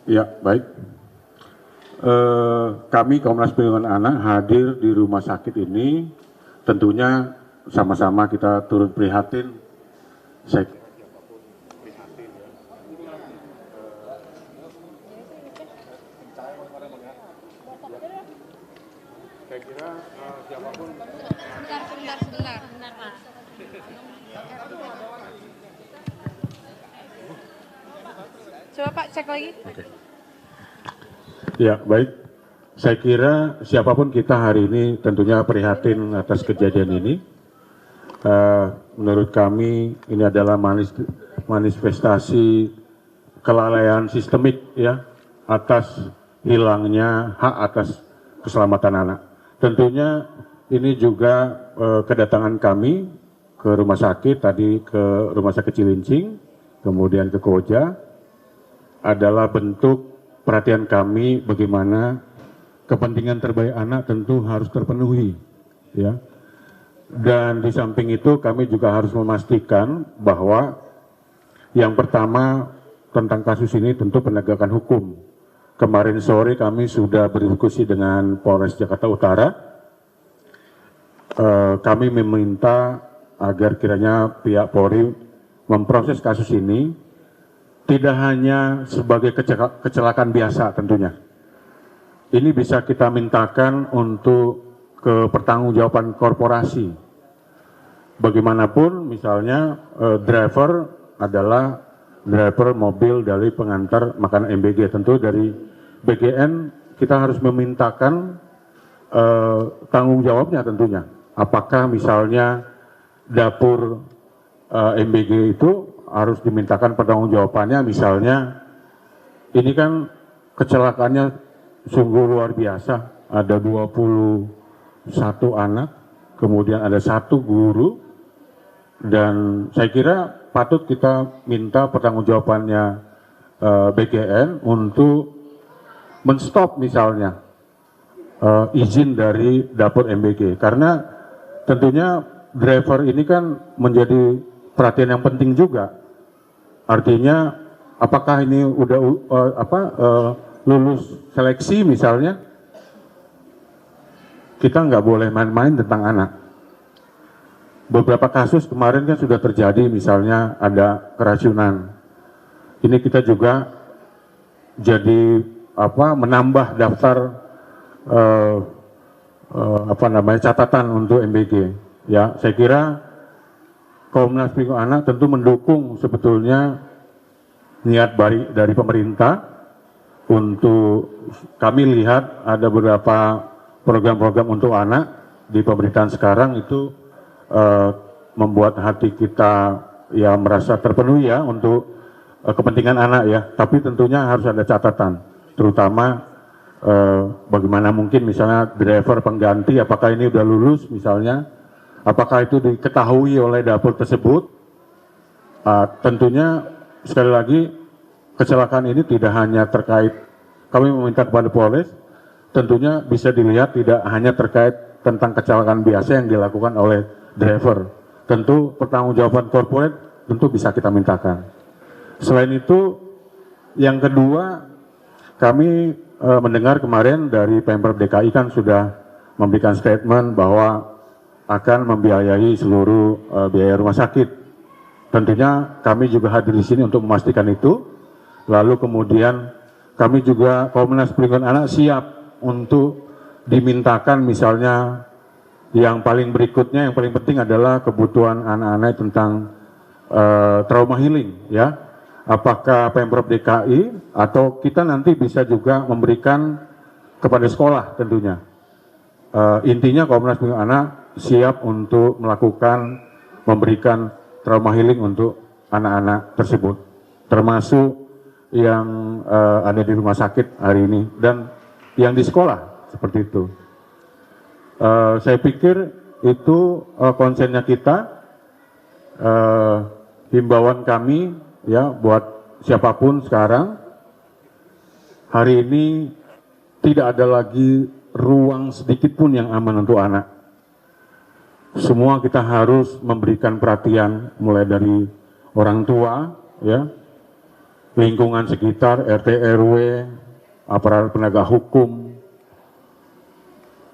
Ya, baik. Kami Komnas Perlindungan Anak hadir di rumah sakit ini, tentunya sama-sama kita turut prihatin. Saya kira siapapun. Sebentar, Pak. Coba Pak cek lagi. Oke. Ya, baik. Saya kira siapapun kita hari ini tentunya prihatin atas kejadian ini. Menurut kami ini adalah manifestasi kelalaian sistemik ya atas hilangnya hak atas keselamatan anak. Tentunya ini juga kedatangan kami ke rumah sakit, tadi ke Rumah Sakit Cilincing, kemudian ke Koja, adalah bentuk perhatian kami bagaimana kepentingan terbaik anak tentu harus terpenuhi, ya. Dan di samping itu kami juga harus memastikan bahwa yang pertama tentang kasus ini tentu penegakan hukum. Kemarin sore kami sudah berdiskusi dengan Polres Jakarta Utara. Kami meminta agar kiranya pihak Polri memproses kasus ini tidak hanya sebagai kecelakaan biasa tentunya. Ini bisa kita mintakan untuk ke pertanggungjawaban korporasi. Bagaimanapun misalnya driver adalah driver mobil dari pengantar makanan MBG. Tentu dari BGN kita harus memintakan tanggung jawabnya tentunya. Apakah misalnya dapur MBG itu harus dimintakan pertanggungjawabannya, misalnya ini kan kecelakaannya sungguh luar biasa, ada 21 anak, kemudian ada 1 guru, dan saya kira patut kita minta pertanggungjawabannya BGN untuk menstop misalnya izin dari dapur MBG, karena tentunya driver ini kan menjadi perhatian yang penting juga. Artinya apakah ini udah lulus seleksi misalnya, kita nggak boleh main-main tentang anak. Beberapa kasus kemarin kan sudah terjadi, misalnya ada keracunan. Ini kita juga jadi menambah daftar catatan untuk MBG. Ya, saya kira Komnas Perlindungan Anak tentu mendukung sebetulnya niat baik dari pemerintah untuk kami lihat ada beberapa program-program untuk anak di pemerintahan sekarang itu membuat hati kita ya merasa terpenuhi ya untuk kepentingan anak ya. Tapi tentunya harus ada catatan, terutama bagaimana mungkin misalnya driver pengganti, apakah ini udah lulus misalnya. Apakah itu diketahui oleh dapur tersebut? Tentunya sekali lagi kecelakaan ini tidak hanya terkait, kami meminta kepada Polres, tentunya bisa dilihat tidak hanya terkait tentang kecelakaan biasa yang dilakukan oleh driver. Tentu pertanggungjawaban korporat tentu bisa kita mintakan. Selain itu, yang kedua, kami mendengar kemarin dari Pemprov DKI kan sudah memberikan statement bahwa akan membiayai seluruh biaya rumah sakit. Tentunya kami juga hadir di sini untuk memastikan itu. Lalu kemudian kami juga Komnas Perlindungan Anak siap untuk dimintakan misalnya yang paling berikutnya, yang paling penting adalah kebutuhan anak-anak tentang trauma healing ya. Apakah Pemprov DKI atau kita nanti bisa juga memberikan kepada sekolah tentunya. Intinya Komnas Perlindungan Anak siap untuk memberikan trauma healing untuk anak-anak tersebut, termasuk yang ada di rumah sakit hari ini dan yang di sekolah seperti itu. Saya pikir itu konsennya kita, himbauan kami ya buat siapapun sekarang, hari ini tidak ada lagi ruang sedikit pun yang aman untuk anak. Semua kita harus memberikan perhatian mulai dari orang tua ya, lingkungan sekitar, RT RW, aparat penegak hukum.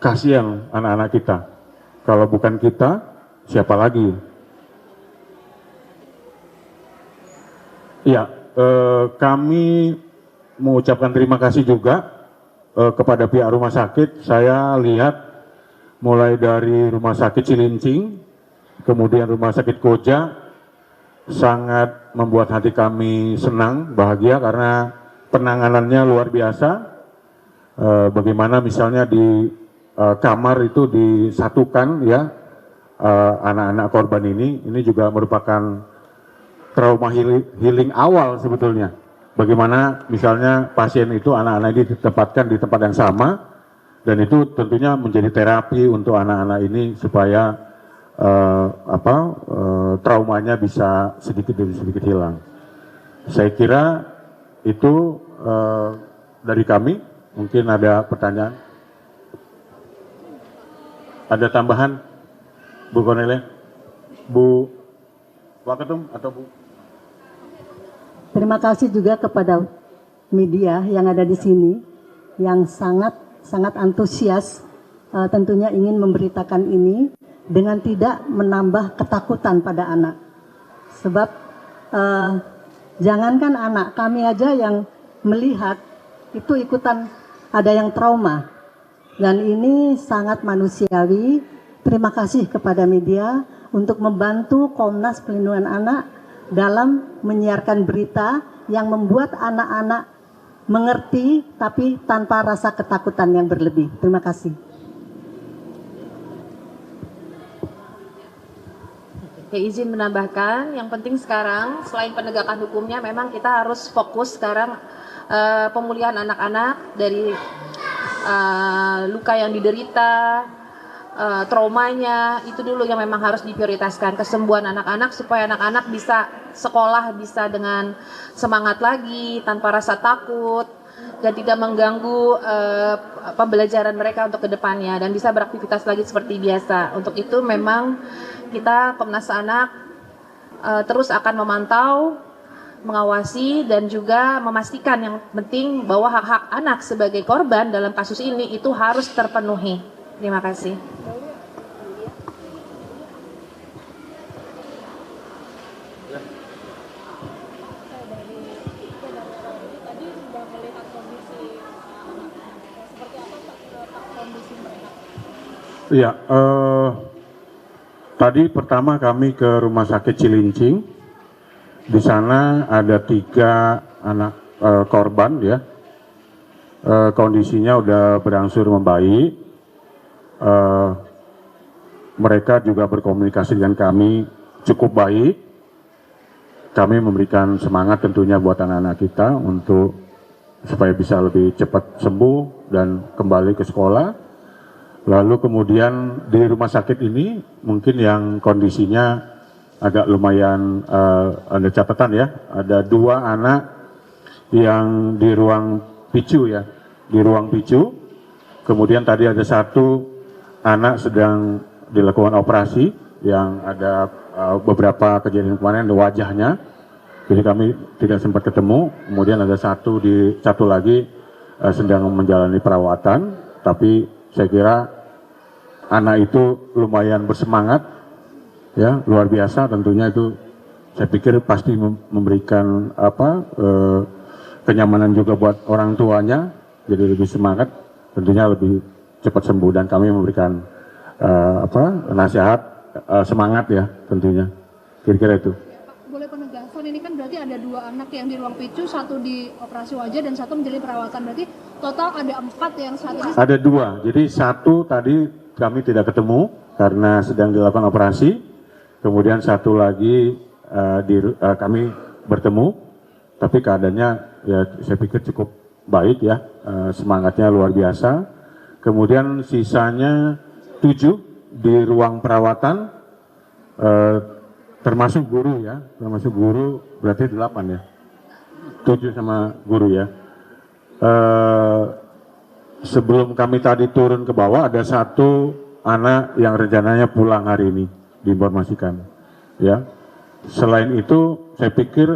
Kasihan anak-anak kita. Kalau bukan kita, siapa lagi? Ya, kami mengucapkan terima kasih juga kepada pihak rumah sakit. Saya lihat mulai dari rumah sakit Cilincing, kemudian rumah sakit Koja, sangat membuat hati kami senang, bahagia karena penanganannya luar biasa. Bagaimana misalnya di kamar itu disatukan ya anak-anak korban ini juga merupakan trauma healing awal sebetulnya. Bagaimana misalnya pasien itu anak-anak ini ditempatkan di tempat yang sama, dan itu tentunya menjadi terapi untuk anak-anak ini supaya traumanya bisa sedikit demi sedikit hilang. Saya kira itu dari kami. Mungkin ada pertanyaan. Ada tambahan, Bu Cornelia, Bu Waketum atau Bu? Terima kasih juga kepada media yang ada di sini yang sangat antusias, tentunya ingin memberitakan ini dengan tidak menambah ketakutan pada anak. Sebab jangankan anak, kami aja yang melihat itu ikutan ada yang trauma. Dan ini sangat manusiawi. Terima kasih kepada media untuk membantu Komnas Perlindungan Anak dalam menyiarkan berita yang membuat anak-anak mengerti tapi tanpa rasa ketakutan yang berlebih. Terima kasih. Ya, izin menambahkan, yang penting sekarang selain penegakan hukumnya memang kita harus fokus sekarang pemulihan anak-anak dari luka yang diderita, traumanya, itu dulu yang memang harus diprioritaskan. Kesembuhan anak-anak supaya anak-anak bisa sekolah, bisa dengan semangat lagi, tanpa rasa takut, dan tidak mengganggu pembelajaran mereka untuk kedepannya, dan bisa beraktivitas lagi seperti biasa. Untuk itu memang kita Komnas Anak terus akan memantau, mengawasi, dan juga memastikan yang penting bahwa hak-hak anak sebagai korban dalam kasus ini itu harus terpenuhi. Terima kasih. Ya, tadi pertama kami ke rumah sakit Cilincing. Di sana ada 3 anak korban ya. Kondisinya udah berangsur membaik. Mereka juga berkomunikasi dengan kami cukup baik. Kami memberikan semangat tentunya buat anak-anak kita untuk supaya bisa lebih cepat sembuh dan kembali ke sekolah. Lalu kemudian di rumah sakit ini mungkin yang kondisinya agak lumayan ada catatan ya, ada 2 anak yang di ruang PICU ya, di ruang PICU. Kemudian tadi ada 1 anak sedang dilakukan operasi yang ada beberapa kejadian kemarin ada wajahnya, jadi kami tidak sempat ketemu. Kemudian ada satu lagi sedang menjalani perawatan, tapi saya kira anak itu lumayan bersemangat, ya luar biasa tentunya itu. Saya pikir pasti memberikan kenyamanan juga buat orang tuanya, jadi lebih semangat, tentunya lebih cepat sembuh, dan kami memberikan nasihat semangat ya tentunya, kira-kira itu. Boleh penegasan, ini kan berarti ada 2 anak yang di ruang PICU, 1 di operasi wajah dan 1 menjalani perawatan, berarti total ada 4 yang saat ini. Ada 2, jadi 1 tadi kami tidak ketemu karena sedang dilakukan operasi, kemudian 1 lagi kami bertemu, tapi keadaannya ya saya pikir cukup baik ya, semangatnya luar biasa. Kemudian sisanya 7 di ruang perawatan, termasuk guru ya, termasuk guru berarti 8 ya, 7 sama guru ya. Sebelum kami tadi turun ke bawah ada 1 anak yang rencananya pulang hari ini, diinformasikan ya. Selain itu saya pikir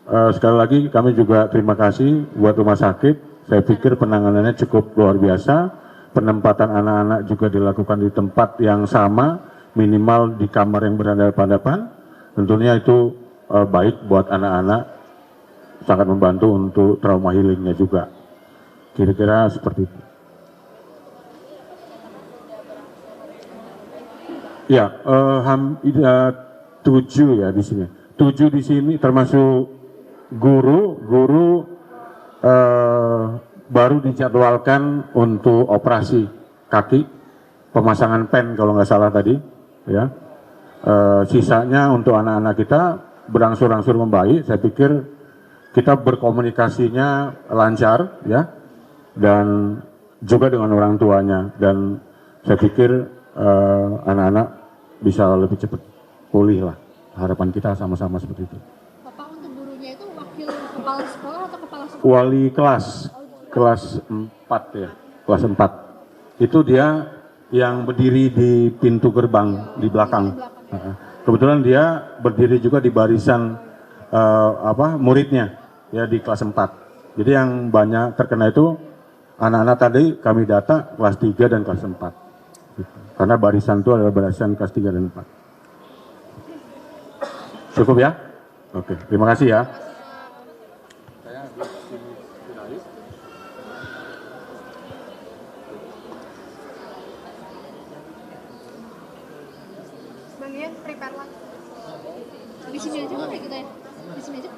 sekali lagi kami juga terima kasih buat rumah sakit. Saya pikir penanganannya cukup luar biasa. Penempatan anak-anak juga dilakukan di tempat yang sama, minimal di kamar yang berhadapan-hadapan. Tentunya itu baik buat anak-anak, sangat membantu untuk trauma healingnya juga. Kira-kira seperti itu. Ya, 7 ya di sini. 7 di sini termasuk guru baru dijadwalkan untuk operasi kaki, pemasangan pen kalau nggak salah tadi, ya. Sisanya untuk anak-anak kita berangsur-angsur membaik. Saya pikir kita berkomunikasinya lancar, ya, dan juga dengan orang tuanya. Dan saya pikir anak-anak bisa lebih cepat pulih lah. Harapan kita sama-sama seperti itu. Bapak untuk gurunya itu wakil kepala sekolah atau kepala sekolah? Wali kelas 4 ya, kelas 4. Itu dia yang berdiri di pintu gerbang di belakang. Kebetulan dia berdiri juga di barisan muridnya ya di kelas 4. Jadi yang banyak terkena itu anak-anak tadi kami data kelas 3 dan kelas 4. Gitu. Karena barisan itu adalah barisan kelas 3 dan 4. Cukup ya? Oke, terima kasih ya. Bang Ian, prepare lah. Di sini aja kan ya kita ya? Di sini aja.